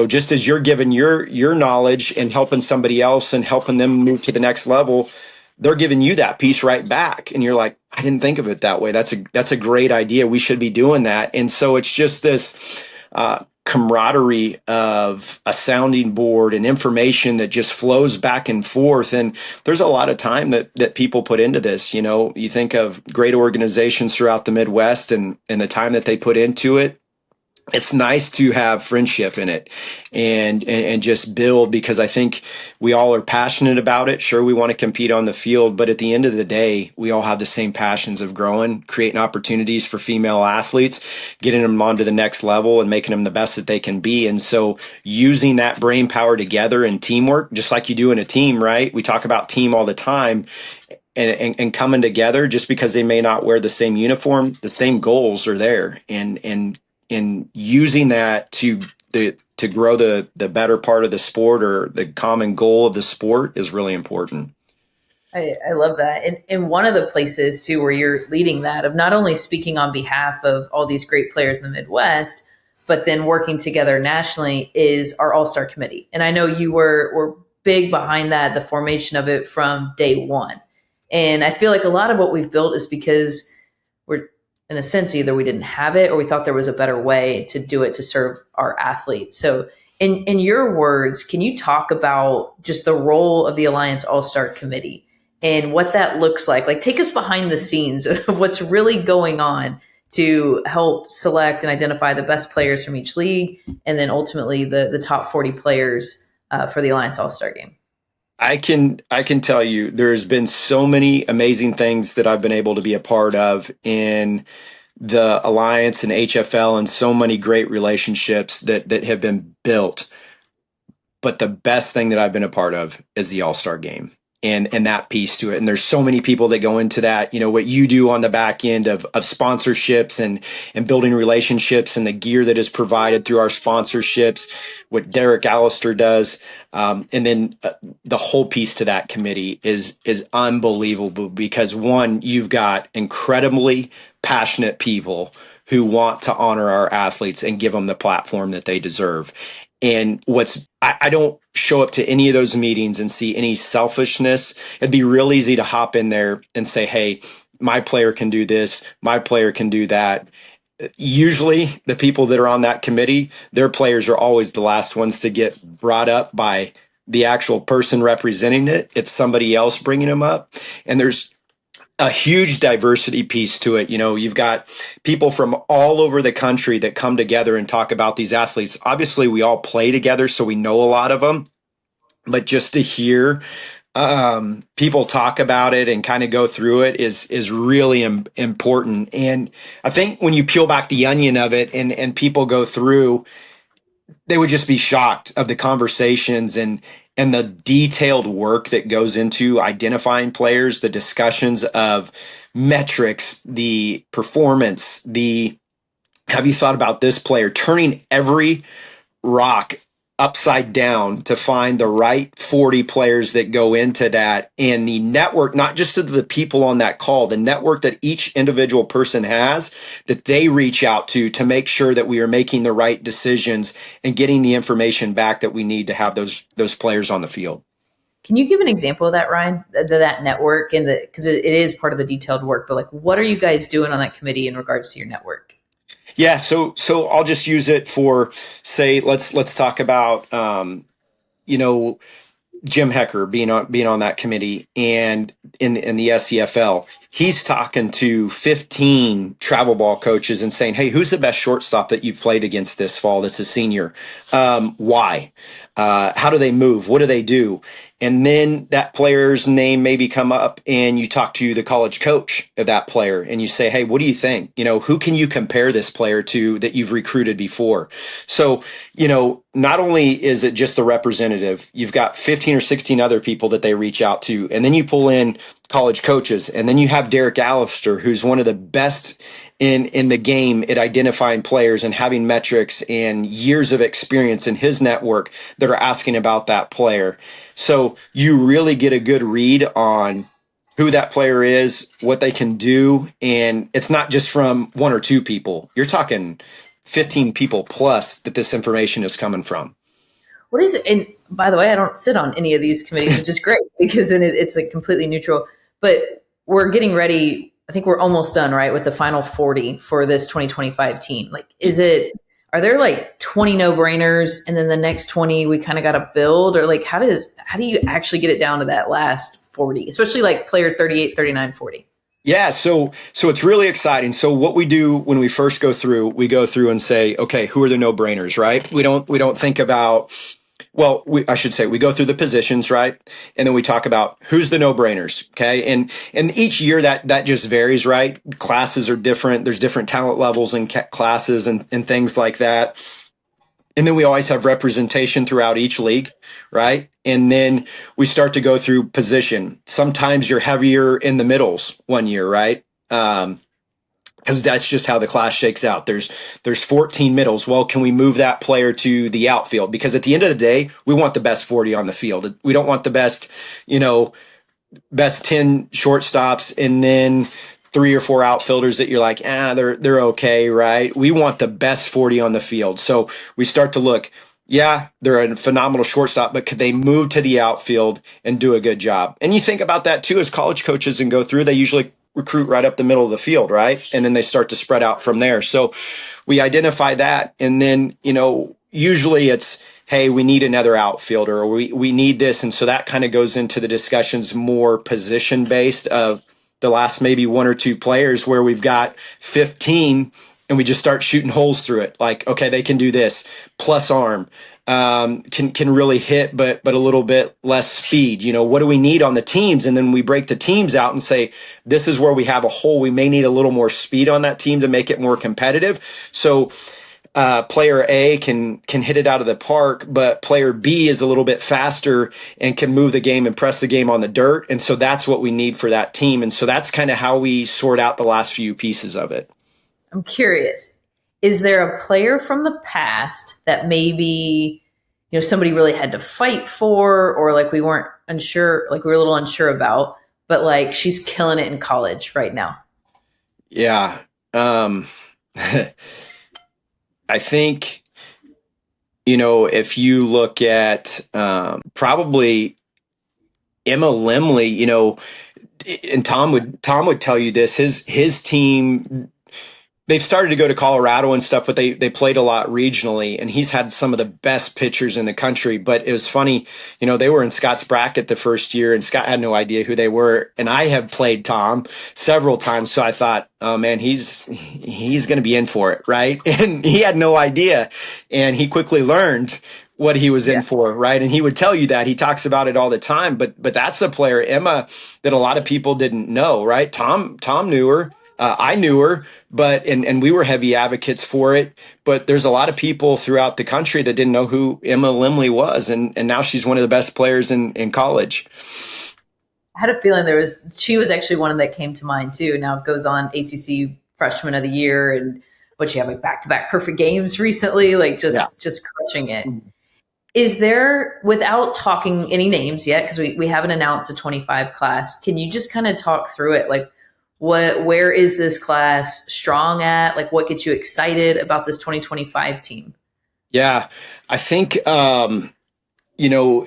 just as you're giving your knowledge and helping somebody else and helping them move to the next level, they're giving you that piece right back. And you're like, I didn't think of it that way. That's a great idea. We should be doing that. And so it's just this, camaraderie of a sounding board and information that just flows back and forth. And there's a lot of time that people put into this. You think of great organizations throughout the Midwest and the time that they put into it. It's nice to have friendship in it and just build, because I think we all are passionate about it. Sure, we want to compete on the field, but at the end of the day, we all have the same passions of growing, creating opportunities for female athletes, getting them onto the next level and making them the best that they can be. And so using that brain power together and teamwork, just like you do in a team, right? We talk about team all the time. And coming together, just because they may not wear the same uniform, the same goals are there. And using that to grow the better part of the sport, or the common goal of the sport, is really important. I love that. And one of the places too where you're leading that, of not only speaking on behalf of all these great players in the Midwest, but then working together nationally, is our All-Star Committee. And I know you were big behind that, the formation of it from day one. And I feel like a lot of what we've built is because we're, in a sense, either we didn't have it or we thought there was a better way to do it to serve our athletes. So in your words, can you talk about just the role of the Alliance All-Star Committee and what that looks like? Like, take us behind the scenes of what's really going on to help select and identify the best players from each league, and then ultimately the top 40 players for the Alliance All-Star Game. I can tell you there's been so many amazing things that I've been able to be a part of in the Alliance and HFL, and so many great relationships that have been built. But the best thing that I've been a part of is the All-Star Game and that piece to it. And there's so many people that go into that, what you do on the back end of sponsorships and building relationships, and the gear that is provided through our sponsorships, what Derek Allister does. And then the whole piece to that committee is unbelievable, because one, you've got incredibly passionate people who want to honor our athletes and give them the platform that they deserve. And I don't show up to any of those meetings and see any selfishness. It'd be real easy to hop in there and say, hey, my player can do this, my player can do that. Usually the people that are on that committee, their players are always the last ones to get brought up by the actual person representing it. It's somebody else bringing them up. And there's a huge diversity piece to it. You've got people from all over the country that come together and talk about these athletes. Obviously, we all play together, so we know a lot of them. But just to hear people talk about it and kind of go through it is really important. And I think when you peel back the onion of it and people go through, they would just be shocked of the conversations and the detailed work that goes into identifying players, the discussions of metrics, the performance, the have you thought about this player, turning every rock upside down to find the right 40 players that go into that, and the network, not just to the people on that call, the network that each individual person has that they reach out to make sure that we are making the right decisions and getting the information back that we need to have those players on the field. Can you give an example of that, Ryan? That network, and because it is part of the detailed work, but like, what are you guys doing on that committee in regards to your network? Yeah, so I'll just use it for, say, let's talk about you know Jim Hecker being on that committee, and in the SCFL, he's talking to 15 travel ball coaches and saying, "Hey, who's the best shortstop that you've played against this fall? That's a senior. Why? How do they move? What do they do?" And then that player's name maybe come up, and you talk to the college coach of that player, and you say, "Hey, what do you think? Who can you compare this player to that you've recruited before?" So, not only is it just the representative, you've got 15 or 16 other people that they reach out to, and then you pull in college coaches, and then you have Derek Allister, who's one of the best in the game at identifying players and having metrics and years of experience in his network that are asking about that player. So you really get a good read on who that player is, what they can do. And it's not just from one or two people. You're talking 15 people plus that this information is coming from. What is it? And by the way, I don't sit on any of these committees, which is great because then it's like completely neutral. But we're getting ready. I think we're almost done, right, with the final 40 for this 2025 team. Like, are there like 20 no-brainers and then the next 20 we kind of got to build? Or like, how do you actually get it down to that last 40, especially like player 38, 39, 40? Yeah, so it's really exciting. So what we do when we first go through, we go through and say, okay, who are the no-brainers, right? We don't think about, well, I should say we go through the positions, right? And then we talk about who's the no-brainers, okay? And each year that just varies, right? Classes are different. There's different talent levels in classes and things like that. And then we always have representation throughout each league, right? And then we start to go through position. Sometimes you're heavier in the middles one year, right? Because that's just how the class shakes out. There's 14 middles. Well, can we move that player to the outfield? Because at the end of the day, we want the best 40 on the field. We don't want the best 10 shortstops and then 3 or 4 outfielders that you're like, they're okay, right? We want the best 40 on the field. So we start to look, yeah, they're a phenomenal shortstop, but could they move to the outfield and do a good job? And you think about that too as college coaches and go through, they usually recruit right up the middle of the field, right? And then they start to spread out from there. So we identify that. And then, usually it's, hey, we need another outfielder, or we need this. And so that kind of goes into the discussions more position based of the last maybe 1 or 2 players where we've got 15 and we just start shooting holes through it. Like, okay, they can do this plus arm, can really hit, but a little bit less speed. What do we need on the teams? And then we break the teams out and say, this is where we have a hole. We may need a little more speed on that team to make it more competitive. So player A can hit it out of the park, but player B is a little bit faster and can move the game and press the game on the dirt. And so that's what we need for that team. And so that's kind of how we sort out the last few pieces of it. I'm curious. Is there a player from the past that maybe, somebody really had to fight for, or like we weren't unsure, like we were a little unsure about, but like she's killing it in college right now? Yeah. I think, if you look at probably Emma Limley, and Tom would tell you this, his team, they've started to go to Colorado and stuff, but they played a lot regionally, and he's had some of the best pitchers in the country. But it was funny, they were in Scott's bracket the first year, and Scott had no idea who they were. And I have played Tom several times, so I thought, oh man, he's going to be in for it, right? And he had no idea, and he quickly learned what he was in for, right? And he would tell you that. He talks about it all the time. But that's a player, Emma, that a lot of people didn't know, right? Tom knew her. I knew her, but and we were heavy advocates for it. But there's a lot of people throughout the country that didn't know who Emma Limley was, and now she's one of the best players in college. I had a feeling she was actually one that came to mind too. Now it goes on ACC Freshman of the Year, and what she had like back-to-back perfect games recently, like just crushing it. Is there, without talking any names yet, because we haven't announced the 25 class, can you just kind of talk through it? Like where is this class strong at? Like what gets you excited about this 2025 team? Yeah, I think you know,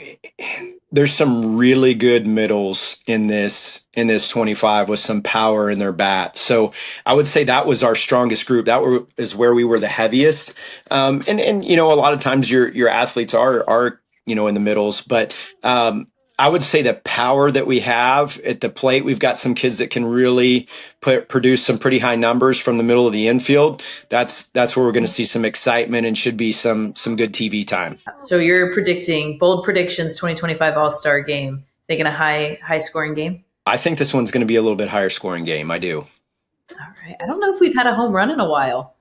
there's some really good middles in this 25 with some power in their bat. So I would say that was our strongest group. Is where we were the heaviest. And a lot of times your athletes are in the middles, but I would say the power that we have at the plate, we've got some kids that can really produce some pretty high numbers from the middle of the infield. That's where we're going to see some excitement and should be some good TV time. So you're predicting bold predictions 2025 All-Star game, thinking a high scoring game? I think this one's going to be a little bit higher scoring game. I do. All right. I don't know if we've had a home run in a while.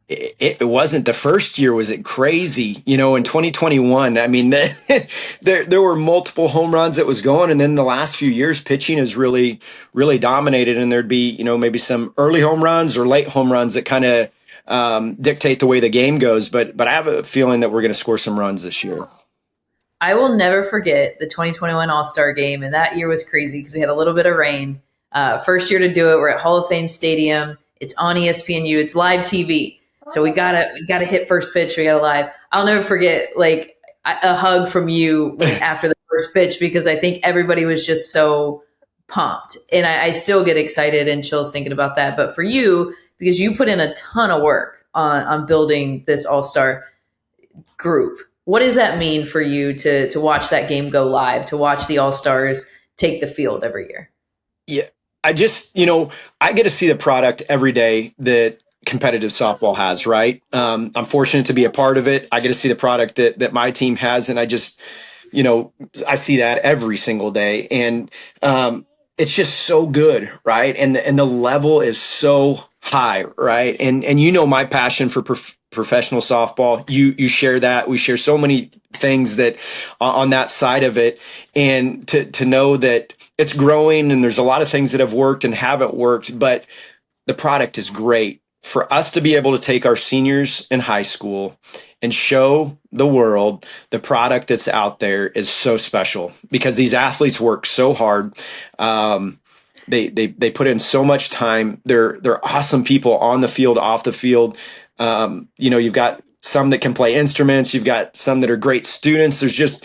It wasn't the first year. Was it crazy? In 2021, I mean, there were multiple home runs that was going. And then the last few years, pitching has really, really dominated. And there'd be, maybe some early home runs or late home runs that kind of dictate the way the game goes. But I have a feeling that we're going to score some runs this year. I will never forget the 2021 All-Star game. And that year was crazy because we had a little bit of rain. First year to do it. We're at Hall of Fame Stadium. It's on ESPNU. It's live TV. So we gotta hit first pitch. We gotta live. I'll never forget like a hug from you after the first pitch because I think everybody was just so pumped, and I still get excited and chills thinking about that. But for you, because you put in a ton of work on building this All-Star group, what does that mean for you to watch that game go live, to watch the All-Stars take the field every year? Yeah, I just I get to see the product every day that competitive softball has, right? I'm fortunate to be a part of it. I get to see the product that my team has. And I just, I see that every single day. And it's just so good, right? And the level is so high, right? And my passion for professional softball, you share that. We share so many things that on that side of it. And to know that it's growing and there's a lot of things that have worked and haven't worked, but the product is great. For us to be able to take our seniors in high school and show the world the product that's out there is so special because these athletes work so hard. They put in so much time. They're awesome people on the field, off the field. You've got some that can play instruments. You've got some that are great students. There's just,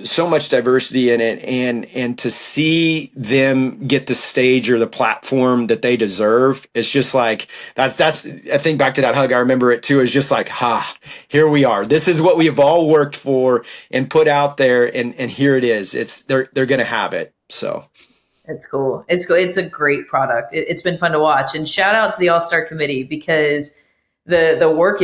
so much diversity in it. And to see them get the stage or the platform that they deserve, it's just like, that's, I think back to that hug. I remember it too. It's just like, here we are. This is what we've all worked for and put out there. And here it is. They're going to have it. So. It's cool. It's cool. It's a great product. It's been fun to watch, and shout out to the All-Star committee because the work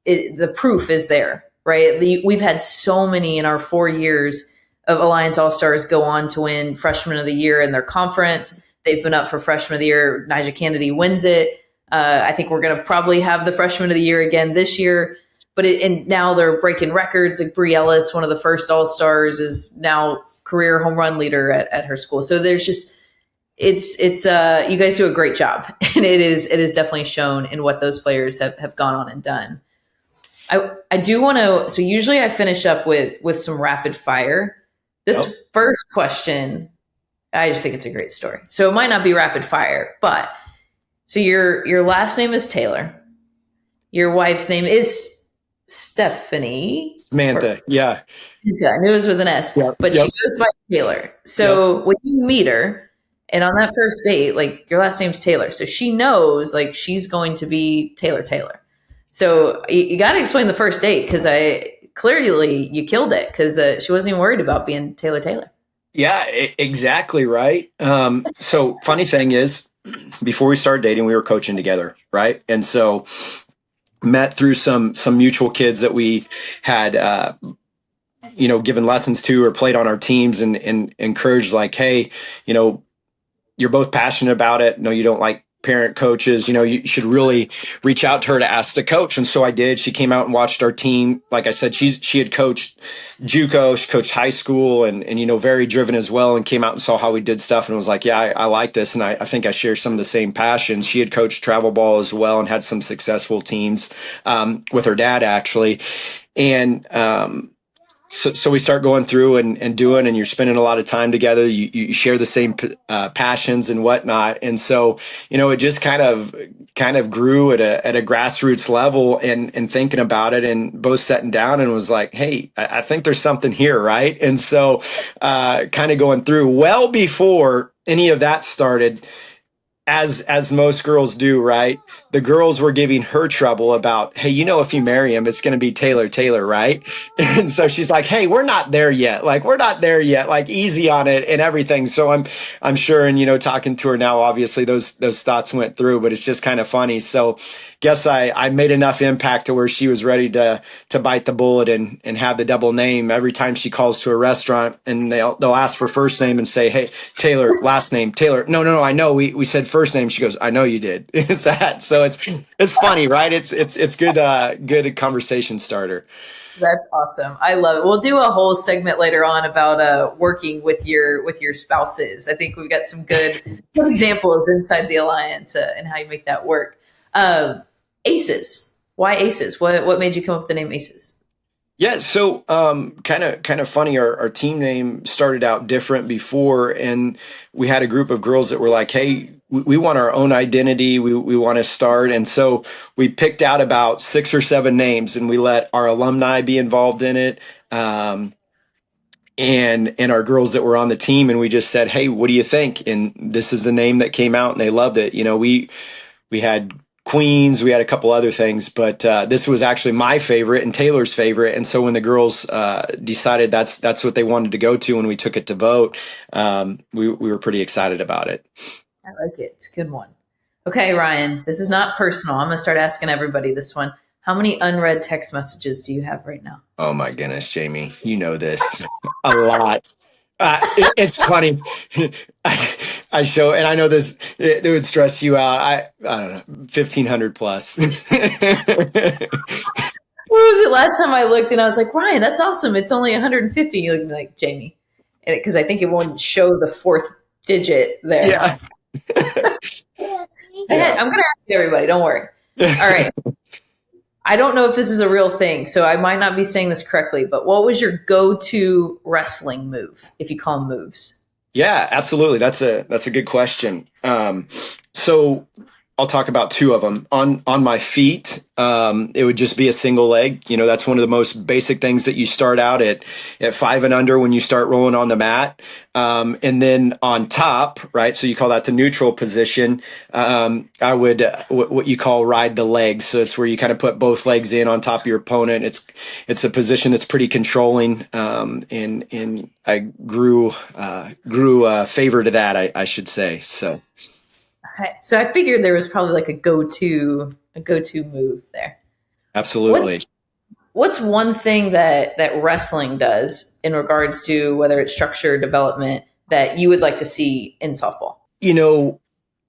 the proof is there, right? We've had so many in our 4 years of Alliance All-Stars go on to win Freshman of the Year in their conference. They've been up for Freshman of the Year. Nigel Kennedy wins it. I think we're going to probably have the Freshman of the Year again this year. And now they're breaking records. Like Brie Ellis, one of the first All-Stars, is now career home run leader at her school. So there's just it's you guys do a great job, and it is definitely shown in what those players have gone on and done. I do want to, so usually I finish up with some rapid fire. This first question, I just think it's a great story. So it might not be rapid fire, but so your last name is Taylor. Your wife's name is Stephanie. Samantha, yeah. Yeah, I knew it was with an S, but she goes by Taylor. So when you meet her, and on that first date, like your last name's Taylor, so she knows like she's going to be Taylor. So you got to explain the first date because clearly you killed it because she wasn't even worried about being Taylor. Yeah, exactly right. So funny thing is, before we started dating, we were coaching together, right? And so met through some mutual kids that we had, given lessons to or played on our teams and encouraged like, hey, you're both passionate about it. No, you don't like parent coaches, you should really reach out to her to ask the coach. And so I did. She came out and watched our team. Like I said, she had coached JUCO, she coached high school, and very driven as well, and came out and saw how we did stuff and was like, yeah, I like this. And I think I share some of the same passions. She had coached travel ball as well and had some successful teams with her dad, actually. And so we start going through and doing, and you're spending a lot of time together. You share the same passions and whatnot, and so it just kind of grew at a grassroots level, and thinking about it, and both sitting down and was like, hey, I think there's something here, right? And so kind of going through well before any of that started. As most girls do, right? The girls were giving her trouble about, hey, if you marry him, it's going to be Taylor, right? And so she's like, hey, we're not there yet. Like, easy on it and everything. So I'm sure, and talking to her now, obviously those thoughts went through, but it's just kind of funny. So guess I made enough impact to where she was ready to bite the bullet and have the double name every time she calls to a restaurant, and they'll ask for first name and say, hey, Taylor, last name, Taylor. No, I know we said first name. She goes, I know you did. It's that. So it's funny, right? It's good conversation starter. That's awesome. I love it. We'll do a whole segment later on about working with your spouses. I think we've got some good examples inside the alliance and how you make that work. Aces. Why Aces? What made you come up with the name Aces? Yeah, so kind of funny. Our team name started out different before, and we had a group of girls that were like, "Hey, we want our own identity. We want to start," and so we picked out about 6 or 7 names, and we let our alumni be involved in it, and our girls that were on the team, and we just said, "Hey, what do you think?" And this is the name that came out, and they loved it. We had Queens, we had a couple other things, but this was actually my favorite and Taylor's favorite. And so when the girls decided that's what they wanted to go to when we took it to vote, we were pretty excited about it. I like it. It's a good one. Okay, Ryan, this is not personal. I'm going to start asking everybody this one. How many unread text messages do you have right now? Oh my goodness, Jamie, you know this. A lot. It's funny. I show, and I know this, it would stress you out. I don't know, 1,500 plus. What was it last time I looked and I was like, Ryan, that's awesome. It's only 150. You look at me like, Jamie. Because I think it won't show the 4th digit there. Yeah. I'm going to ask everybody. Don't worry. All right. I don't know if this is a real thing, so I might not be saying this correctly, but what was your go-to wrestling move, if you call them moves? Yeah, absolutely. That's a good question. So I'll talk about 2 of them. On my feet, it would just be a single leg. That's one of the most basic things that you start out at 5 and under when you start rolling on the mat. And then on top, right? So you call that the neutral position. I would what you call ride the legs. So it's where you kind of put both legs in on top of your opponent. It's a position that's pretty controlling. And I grew favor to that, I should say. So. Okay. So I figured there was probably like a go-to move there. Absolutely. What's one thing that wrestling does in regards to whether it's structure or development that you would like to see in softball?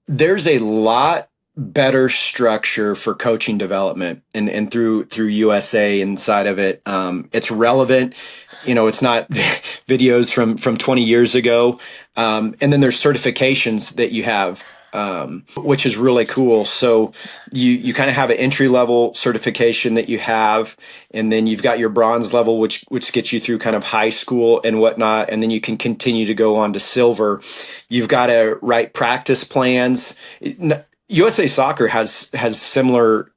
There's a lot better structure for coaching development and through USA inside of it. It's relevant. It's not videos from 20 years ago. And then there's certifications that you have, which is really cool. So you kind of have an entry level certification that you have, and then you've got your bronze level, which gets you through kind of high school and whatnot. And then you can continue to go on to silver. You've got to write practice plans. USA Soccer has similar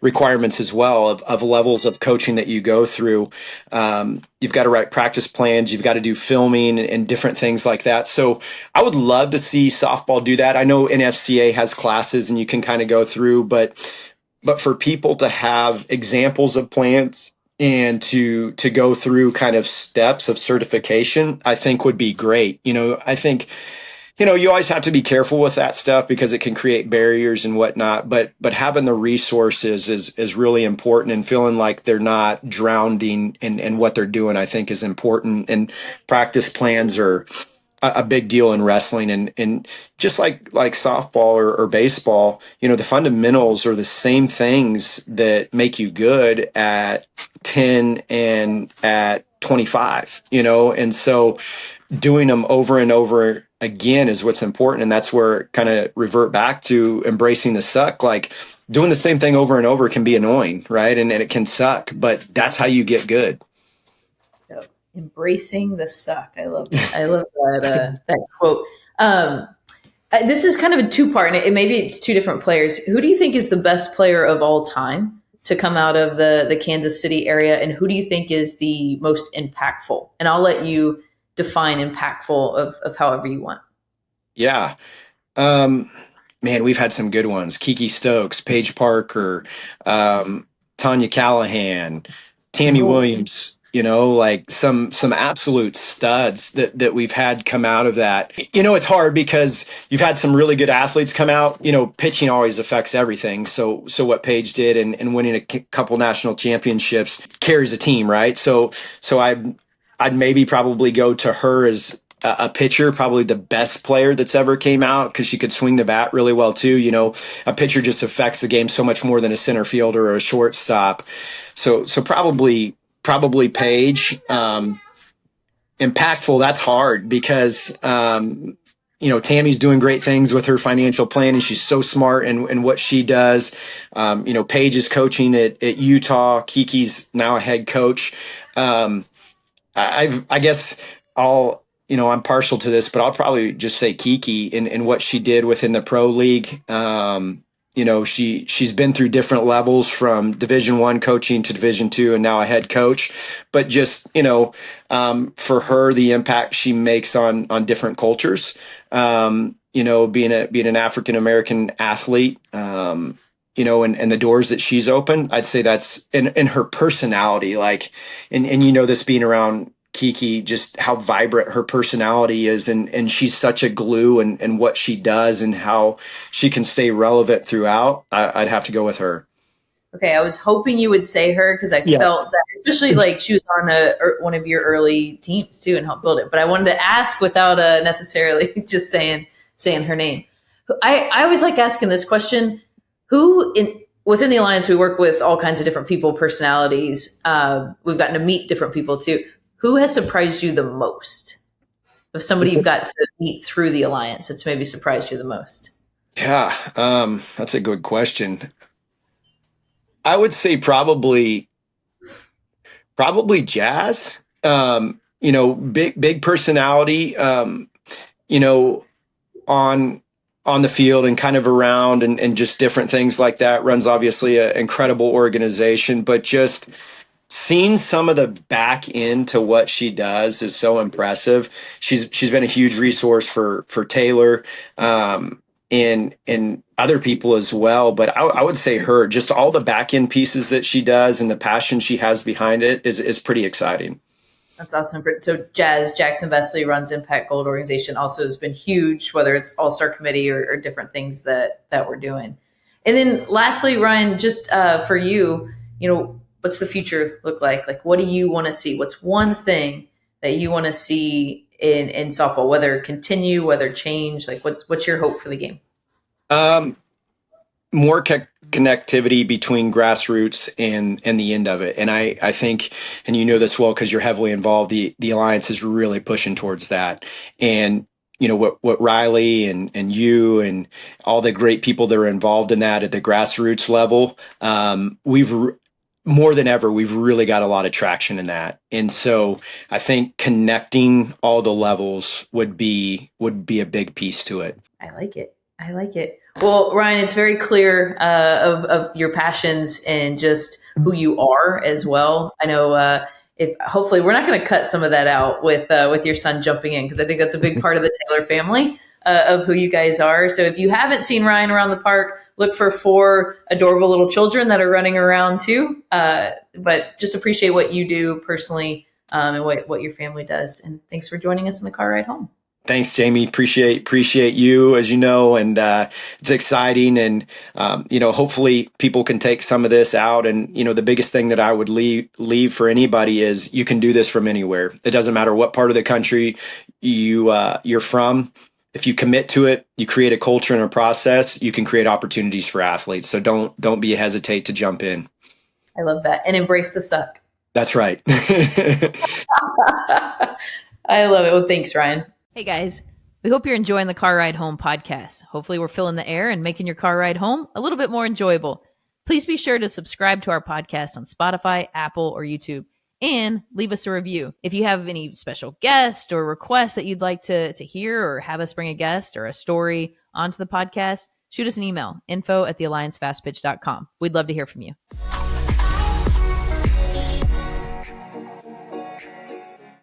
requirements as well of levels of coaching that you go through. You've got to write practice plans. You've got to do filming and different things like that. So I would love to see softball do that. I know NFCA has classes and you can kind of go through, but for people to have examples of plans and to go through kind of steps of certification, I think would be great. I think you always have to be careful with that stuff because it can create barriers and whatnot, but having the resources is really important, and feeling like they're not drowning in what they're doing, I think is important. And practice plans are a big deal in wrestling, and just like softball or baseball, the fundamentals are the same things that make you good at 10 and at 25, and so doing them over and over again is what's important. And that's where kind of revert back to embracing the suck. Like doing the same thing over and over can be annoying, right? And it can suck, but that's how you get good. So, embracing the suck. I love that. I love that quote. This is kind of a two-part, and maybe it's two different players. Who do you think is the best player of all time to come out of the Kansas City area, and who do you think is the most impactful? And I'll let you define impactful of however you want. Yeah. Man, we've had some good ones. Kiki Stokes, Paige Parker, Tanya Callahan, Tammy Williams, like some absolute studs that we've had come out of that. It's hard because you've had some really good athletes come out. Pitching always affects everything. So what Paige did and winning a couple national championships carries a team, right? So I'd maybe probably go to her as a pitcher, probably the best player that's ever came out because she could swing the bat really well too. A pitcher just affects the game so much more than a center fielder or a shortstop. So probably Paige. Impactful, that's hard because Tammy's doing great things with her financial plan, and she's so smart in what she does. Paige is coaching at Utah. Kiki's now a head coach. I guess I'm partial to this, but I'll probably just say Kiki in what she did within the pro league. She's been through different levels from Division I coaching to Division II and now a head coach, but just, for her, the impact she makes on different cultures, being an African-American athlete, and the doors that she's opened, I'd say that's in her personality, like, and this being around Kiki, just how vibrant her personality is, and she's such a glue in what she does and how she can stay relevant throughout. I'd have to go with her. Okay, I was hoping you would say her because I felt that, especially like she was on one of your early teams too and helped build it. But I wanted to ask without necessarily just saying her name. I always like asking this question: within the Alliance, we work with all kinds of different people, personalities. We've gotten to meet different people too. Who has surprised you the most? Of somebody you've got to meet through the Alliance that's maybe surprised you the most? Yeah, that's a good question. I would say probably Jazz. Big personality. On the field and kind of around and just different things like that. Runs obviously an incredible organization, but just seeing some of the back end to what she does is so impressive. She's been a huge resource for Taylor, and other people as well. But I would say her, just all the back end pieces that she does and the passion she has behind it is pretty exciting. That's awesome. So Jackson Vesley runs Impact Gold organization, also has been huge, whether it's All-Star Committee or different things that we're doing. And then lastly, Ryan, just for you, what's the future look like? Like, what do you want to see? What's one thing that you want to see in softball, whether continue, whether change? Like, what's your hope for the game? More connectivity between grassroots and the end of it. And I think, and this well because you're heavily involved, the Alliance is really pushing towards that. And what Riley and you and all the great people that are involved in that at the grassroots level, more than ever, we've really got a lot of traction in that. And so I think connecting all the levels would be a big piece to it. I like it. Well, Ryan, it's very clear of your passions and just who you are as well. I know if hopefully we're not going to cut some of that out with your son jumping in, because I think that's a big part of the Taylor family of who you guys are. So if you haven't seen Ryan around the park, look for 4 adorable little children that are running around too. But just appreciate what you do personally and what your family does. And thanks for joining us in the car ride home. Thanks, Jamie. Appreciate you, as you know, and it's exciting. And hopefully people can take some of this out. And the biggest thing that I would leave for anybody is you can do this from anywhere. It doesn't matter what part of the country you're from. If you commit to it, you create a culture and a process. You can create opportunities for athletes. So don't be hesitate to jump in. I love that, and embrace the suck. That's right. I love it. Well, thanks, Ryan. Hey guys, we hope you're enjoying the Car Ride Home podcast. Hopefully we're filling the air and making your car ride home a little bit more enjoyable. Please be sure to subscribe to our podcast on Spotify, Apple, or YouTube, and leave us a review. If you have any special guest or request that you'd like to hear, or have us bring a guest or a story onto the podcast, shoot us an email, info@thealliancefastpitch.com. We'd love to hear from you.